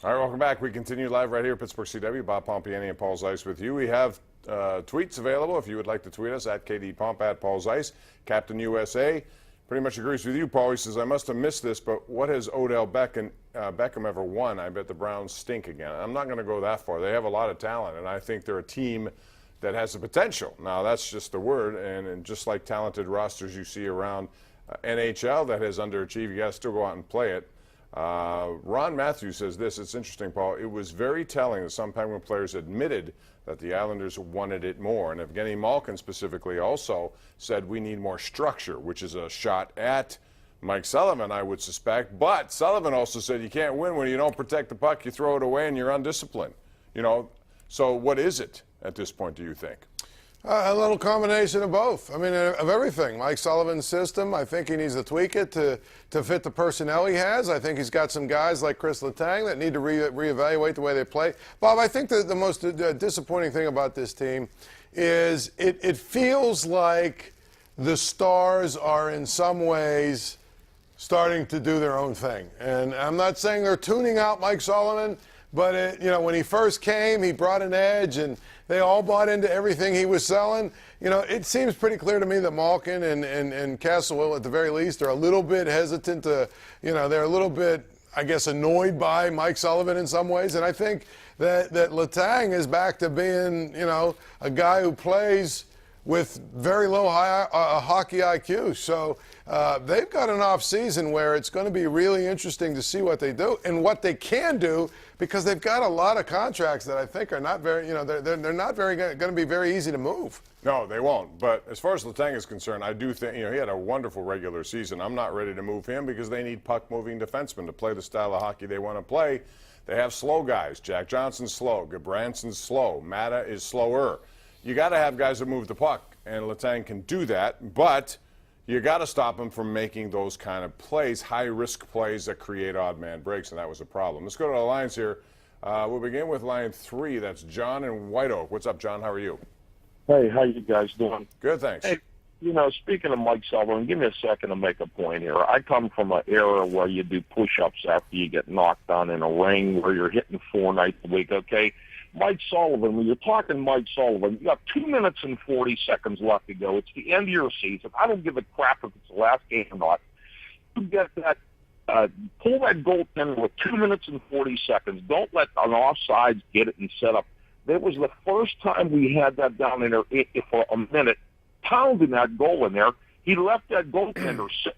All right, welcome back. We continue live right here at Pittsburgh CW. Bob Pompeani and Paul Zeise with you. We have tweets available if you would like to tweet us at KDPomp, at Paul Zeise. Captain USA pretty much agrees with you, Paul. He says, I must have missed this, but what has Odell Beckham ever won? I bet the Browns stink again. I'm not going to go that far. They have a lot of talent, and I think they're a team that has the potential. Now, that's just the word, and just like talented rosters you see around NHL that has underachieved, you got to still go out and play it. Ron Matthews says this, it's interesting, Paul. It was very telling that some Penguin players admitted that the Islanders wanted it more. And Evgeny Malkin specifically also said we need more structure, which is a shot at Mike Sullivan, I would suspect. But Sullivan also said you can't win when you don't protect the puck, you throw it away, and you're undisciplined. You know, so what is it at this point, do you think? A little combination of both. I mean, of everything. Mike Sullivan's system, I think he needs to tweak it to fit the personnel he has. I think he's got some guys like Chris Letang that need to reevaluate the way they play. Bob, I think that the most disappointing thing about this team is it feels like the stars are in some ways starting to do their own thing. And I'm not saying they're tuning out Mike Sullivan, but when he first came, he brought an edge, and they all bought into everything he was selling. It seems pretty clear to me that Malkin and Castle, at the very least, are a little bit hesitant to, they're a little bit, I guess, annoyed by Mike Sullivan in some ways. And I think that Letang is back to being, a guy who plays with very low hockey IQ. So they've got an off season where it's going to be really interesting to see what they do and what they can do, because they've got a lot of contracts that I think are not very, they're not very going to be very easy to move. No, they won't. But as far as Letang is concerned, I do think, he had a wonderful regular season. I'm not ready to move him because they need puck-moving defensemen to play the style of hockey they want to play. They have slow guys. Jack Johnson's slow. Goodbranson's slow. Mata is slower. You got to have guys that move the puck, and Letang can do that, but you got to stop him from making those kind of plays, high-risk plays that create odd-man breaks, and that was a problem. Let's go to the lines here. We'll begin with line 3. That's John in White Oak. What's up, John? How are you? Hey, how you guys doing? Good, thanks. Hey, speaking of Mike Sullivan, give me a second to make a point here. I come from an era where you do push-ups after you get knocked down in a ring, where you're hitting 4 nights a week, okay? Mike Sullivan, when you're talking Mike Sullivan, you got 2 minutes and 40 seconds left to go. It's the end of your season. I don't give a crap if it's the last game or not. You get that, pull that goaltender with 2 minutes and 40 seconds. Don't let an offsides get it and set up. That was the first time we had that down in there for a minute, pounding that goal in there. He left that goaltender sit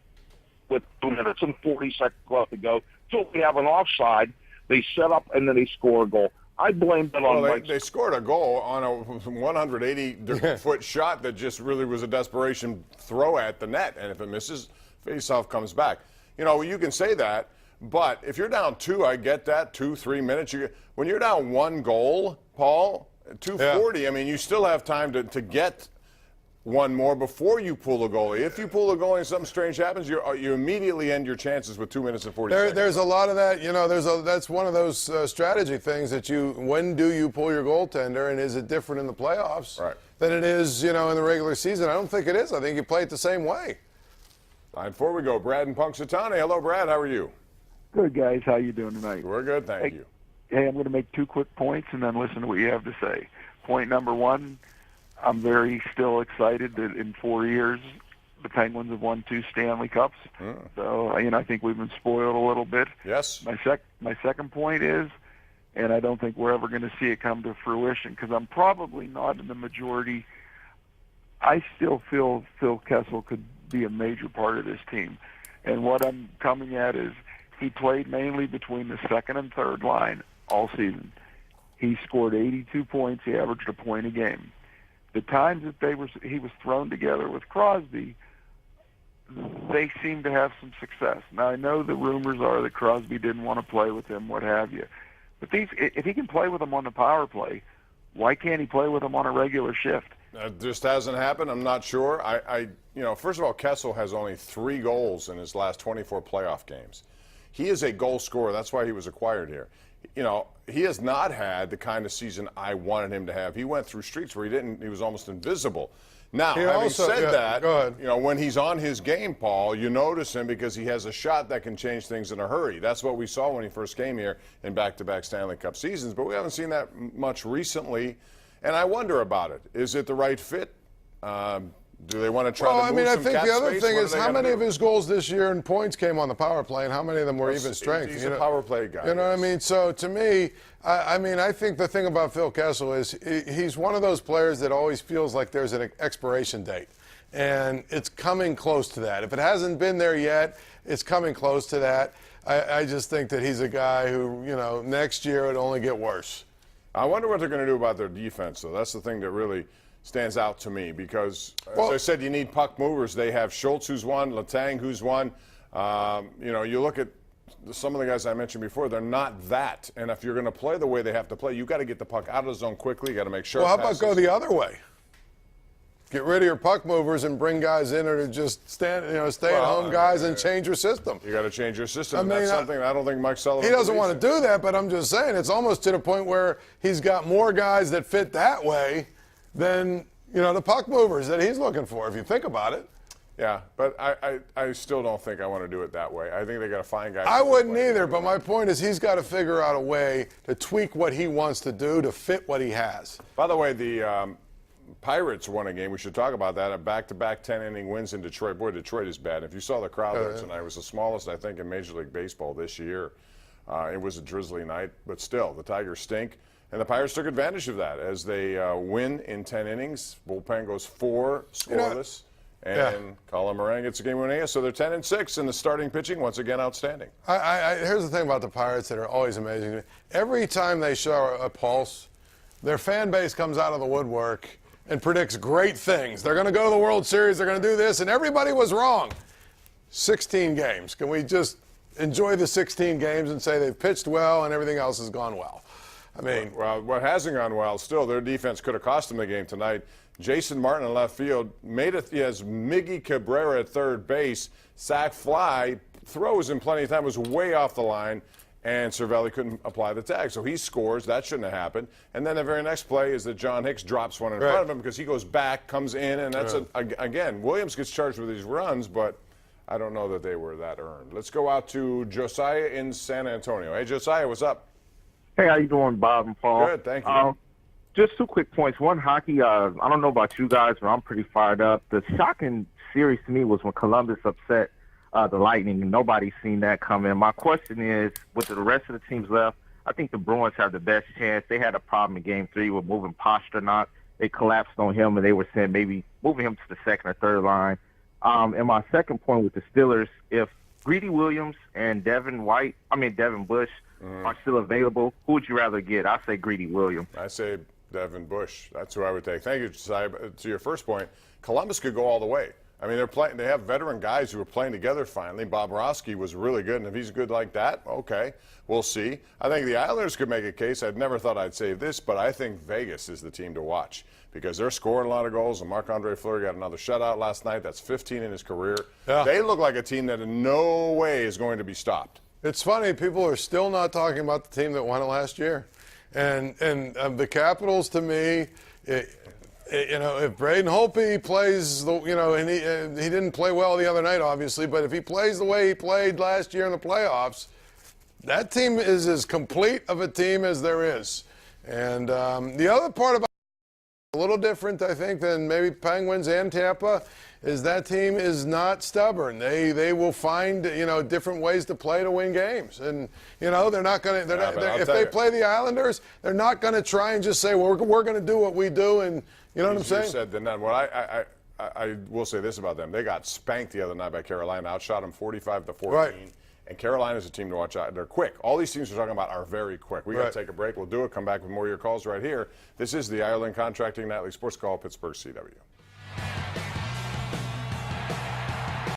with 2 minutes and 40 seconds left to go. So we have an offside. They set up, and then they score a goal. I blame that on Mike. They scored a goal on a 180-foot shot that just really was a desperation throw at the net. And if it misses, faceoff comes back. You can say that, but if you're down 2, I get that, 2-3 minutes. When you're down 1 goal, Paul, 2:40, I mean, you still have time to get one more before you pull a goalie. If you pull a goalie and something strange happens, you immediately end your chances with 2 minutes and 40 seconds. There's a lot of that. That's one of those strategy things that when do you pull your goaltender, and is it different in the playoffs than it is, in the regular season? I don't think it is. I think you play it the same way. Line 4 we go. Brad in Punxsutawney. Hello, Brad. How are you? Good, guys. How you doing tonight? We're good, thank you. Hey, I'm going to make 2 quick points and then listen to what you have to say. Point number 1, I'm very still excited that in 4 years the Penguins have won 2 Stanley Cups. So, I think we've been spoiled a little bit. Yes. My second point is, and I don't think we're ever going to see it come to fruition because I'm probably not in the majority, I still feel Phil Kessel could be a major part of this team. And what I'm coming at is he played mainly between the second and third line all season. He scored 82 points. He averaged a point a game. The times that he was thrown together with Crosby, they seem to have some success. Now, I know the rumors are that Crosby didn't want to play with him, what have you. But if he can play with them on the power play, why can't he play with them on a regular shift? That just hasn't happened. I'm not sure. First of all, Kessel has only 3 goals in his last 24 playoff games. He is a goal scorer. That's why he was acquired here. He has not had the kind of season I wanted him to have. He went through streaks where he was almost invisible. Now, He having also- said yeah, that, go ahead. you know, when he's on his game, Paul, you notice him because he has a shot that can change things in a hurry. That's what we saw when he first came here in back-to-back Stanley Cup seasons, but we haven't seen that much recently, and I wonder about it. Is it the right fit? Do they want to try Well, to I move mean, I some think cap the other space? thing What is do they how gotta many do? of his goals this year in points came on the power play, and how many of them were even strength. He's you a know? power play guy. You know what I yes. mean? So to me, I think the thing about Phil Kessel is he's one of those players that always feels like there's an expiration date. And it's coming close to that. If it hasn't been there yet, it's coming close to that. I just think that he's a guy who, you know, next year it'll only get worse. I wonder what they're going to do about their defense, though. That's the thing that really stands out to me because, as I said, you need puck movers. They have Schultz, who's one, Letang, who's one. You know, you look at some of the guys I mentioned before, they're not that. And if you're going to play the way they have to play, you've got to get the puck out of the zone quickly. You've got to make sure. Well, how about go the other way? Get rid of your puck movers and bring guys in or just stay-at-home guys and change your system. You got to change your system. I mean, that's something I don't think Mike Sullivan. He doesn't want to believes in. do that, but I'm just saying it's almost to the point where he's got more guys that fit that way than, you know, the puck movers that he's looking for, if you think about it. Yeah, but I still don't think I want to do it that way. I think they got to find guys. I wouldn't either, but my point is he's got to figure out a way to tweak what he wants to do to fit what he has. By the way, the Pirates won a game. We should talk about that. A back-to-back 10-inning wins in Detroit. Boy, Detroit is bad. If you saw the crowd there tonight, it was the smallest, I think, in Major League Baseball this year. It was a drizzly night, but still, the Tigers stink. And the Pirates took advantage of that as they win in 10 innings. Bullpen goes 4 scoreless. And Colin Moran gets a game-winning ace. So they're 10-6, and the starting pitching, once again, outstanding. Here's the thing about the Pirates that are always amazing to me. Every time they show a pulse, their fan base comes out of the woodwork and predicts great things. They're going to go to the World Series. They're going to do this, and everybody was wrong. 16 games. Can we just enjoy the 16 games and say they've pitched well and everything else has gone well? I mean, well, what hasn't gone well, still, their defense could have cost them the game tonight. Jason Martin in left field made it. He has Miggy Cabrera at third base. Sack fly, throws in plenty of time, was way off the line, and Cervelli couldn't apply the tag. So he scores. That shouldn't have happened. And then the very next play is that John Hicks drops one in front of him because he goes back, comes in, and that's, again, Williams gets charged with these runs, but I don't know that they were that earned. Let's go out to Josiah in San Antonio. Hey, Josiah, what's up? Hey, how you doing, Bob and Paul? Good, thank you. Just 2 quick points. One, hockey, I don't know about you guys, but I'm pretty fired up. The shocking series to me was when Columbus upset the Lightning, and nobody's seen that coming. My question is, with the rest of the teams left, I think the Bruins have the best chance. They had a problem in Game 3 with moving Pastrnak. They collapsed on him, and they were saying maybe moving him to the second or third line. And my second point with the Steelers, if Greedy Williams and Devin Bush are still available, who would you rather get? I say Greedy Williams. I say Devin Bush. That's who I would take. Thank you, Josiah. To your first point, Columbus could go all the way. I mean, they have veteran guys who are playing together finally. Bob Roski was really good, and if he's good like that, okay, we'll see. I think the Islanders could make a case. I'd never thought I'd say this, but I think Vegas is the team to watch because they're scoring a lot of goals, and Marc-Andre Fleury got another shutout last night. That's 15 in his career. Yeah. They look like a team that in no way is going to be stopped. It's funny, people are still not talking about the team that won it last year. And the Capitals, to me, if Braden Holtby plays, and he didn't play well the other night, obviously, but if he plays the way he played last year in the playoffs, that team is as complete of a team as there is. And the other part about a little different, I think, than maybe Penguins and Tampa is that team is not stubborn. They will find different ways to play to win games, and they're not going to. If they play the Islanders, they're not going to try and just say, well, we're going to do what we do, and you know what I'm saying. Easier said than done. Well, I will say this about them: they got spanked the other night by Carolina, outshot them 45-14. Right. And Carolina's a team to watch out. They're quick. All these teams we're talking about are very quick. We got to take a break. We'll do it. Come back with more of your calls right here. This is the Ireland Contracting Nightly Sports Call, Pittsburgh CW.